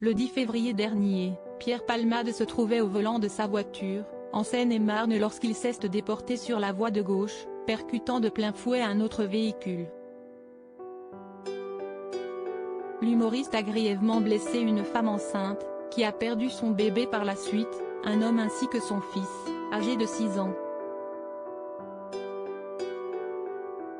Le 10 février dernier, Pierre Palmade se trouvait au volant de sa voiture, en Seine-et-Marne lorsqu'il s'est déporté sur la voie de gauche, percutant de plein fouet un autre véhicule. L'humoriste a grièvement blessé une femme enceinte, qui a perdu son bébé par la suite, un homme ainsi que son fils, âgé de 6 ans.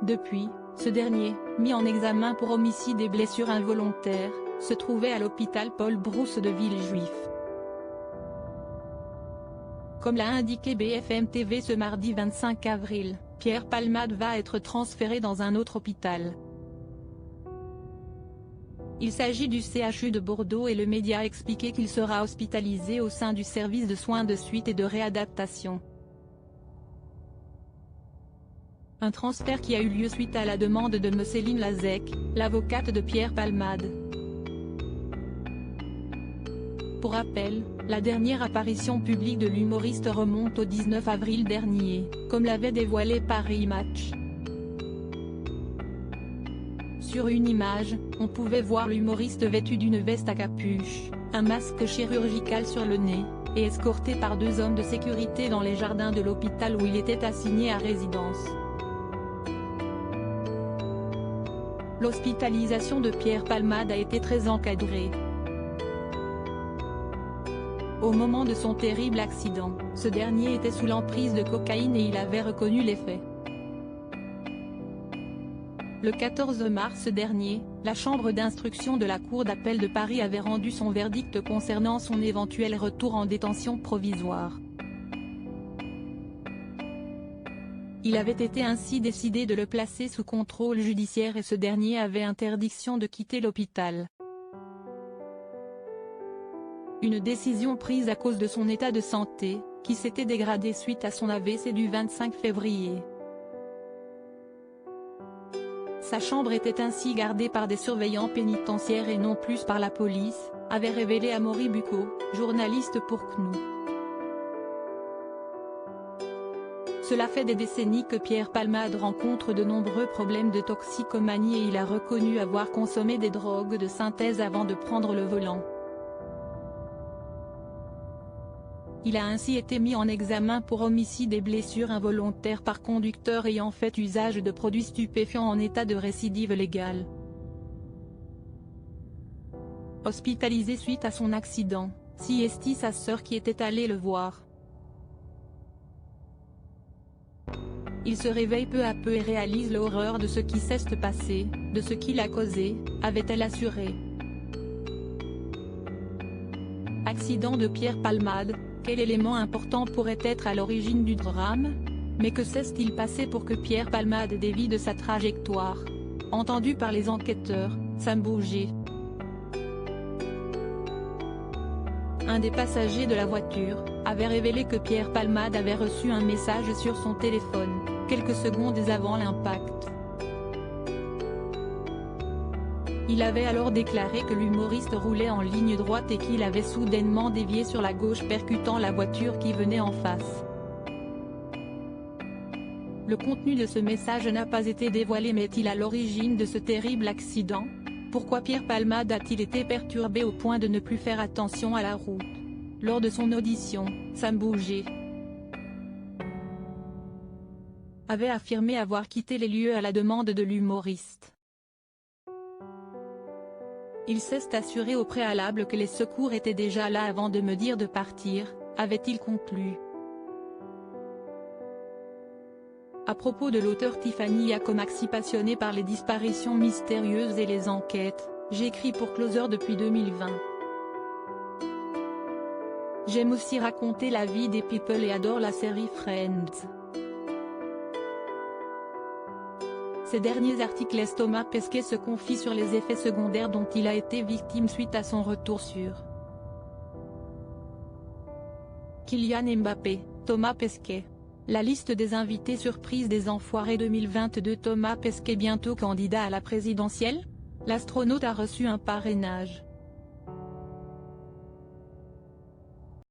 Depuis, ce dernier, mis en examen pour homicide et blessures involontaires, se trouvait à l'hôpital Paul Brousse de Villejuif. Comme l'a indiqué BFM TV ce mardi 25 avril, Pierre Palmade va être transféré dans un autre hôpital. Il s'agit du CHU de Bordeaux et le média a expliqué qu'il sera hospitalisé au sein du service de soins de suite et de réadaptation. Un transfert qui a eu lieu suite à la demande de Mecéline Lazec, l'avocate de Pierre Palmade. Pour rappel, la dernière apparition publique de l'humoriste remonte au 19 avril dernier, comme l'avait dévoilé Paris Match. Sur une image, on pouvait voir l'humoriste vêtu d'une veste à capuche, un masque chirurgical sur le nez, et escorté par 2 hommes de sécurité dans les jardins de l'hôpital où il était assigné à résidence. L'hospitalisation de Pierre Palmade a été très encadrée. Au moment de son terrible accident, ce dernier était sous l'emprise de cocaïne et il avait reconnu les faits. Le 14 mars dernier, la chambre d'instruction de la Cour d'appel de Paris avait rendu son verdict concernant son éventuel retour en détention provisoire. Il avait été ainsi décidé de le placer sous contrôle judiciaire et ce dernier avait interdiction de quitter l'hôpital. Une décision prise à cause de son état de santé, qui s'était dégradé suite à son AVC du 25 février. Sa chambre était ainsi gardée par des surveillants pénitentiaires et non plus par la police, avait révélé Amaury Bucco, journaliste pour CNU. Cela fait des décennies que Pierre Palmade rencontre de nombreux problèmes de toxicomanie et il a reconnu avoir consommé des drogues de synthèse avant de prendre le volant. Il a ainsi été mis en examen pour homicide et blessures involontaires par conducteur ayant fait usage de produits stupéfiants en état de récidive légale. Hospitalisé suite à son accident, siestit sa sœur qui était allée le voir. Il se réveille peu à peu et réalise l'horreur de ce qui s'est passé, de ce qui l'a causé, avait-elle assuré. Accident de Pierre Palmade, quel élément important pourrait être à l'origine du drame? Mais que s'est-il passé pour que Pierre Palmade dévie de sa trajectoire? Entendu par les enquêteurs, Sam Bouger, un des passagers de la voiture, avait révélé que Pierre Palmade avait reçu un message sur son téléphone, quelques secondes avant l'impact. Il avait alors déclaré que l'humoriste roulait en ligne droite et qu'il avait soudainement dévié sur la gauche percutant la voiture qui venait en face. Le contenu de ce message n'a pas été dévoilé mais est-il à l'origine de ce terrible accident? Pourquoi Pierre Palmade a-t-il été perturbé au point de ne plus faire attention à la route? Lors de son audition, Sam Bouger avait affirmé avoir quitté les lieux à la demande de l'humoriste. Il s'est assuré au préalable que les secours étaient déjà là avant de me dire de partir, avait-il conclu. À propos de l'auteur Tiffany Yacomaxi passionnée par les disparitions mystérieuses et les enquêtes, j'écris pour Closer depuis 2020. J'aime aussi raconter la vie des people et adore la série Friends. Ces derniers articles laissent Thomas Pesquet se confie sur les effets secondaires dont il a été victime suite à son retour sur Kylian Mbappé, Thomas Pesquet. La liste des invités surprises des Enfoirés 2022. Thomas Pesquet bientôt candidat à la présidentielle? L'astronaute a reçu un parrainage.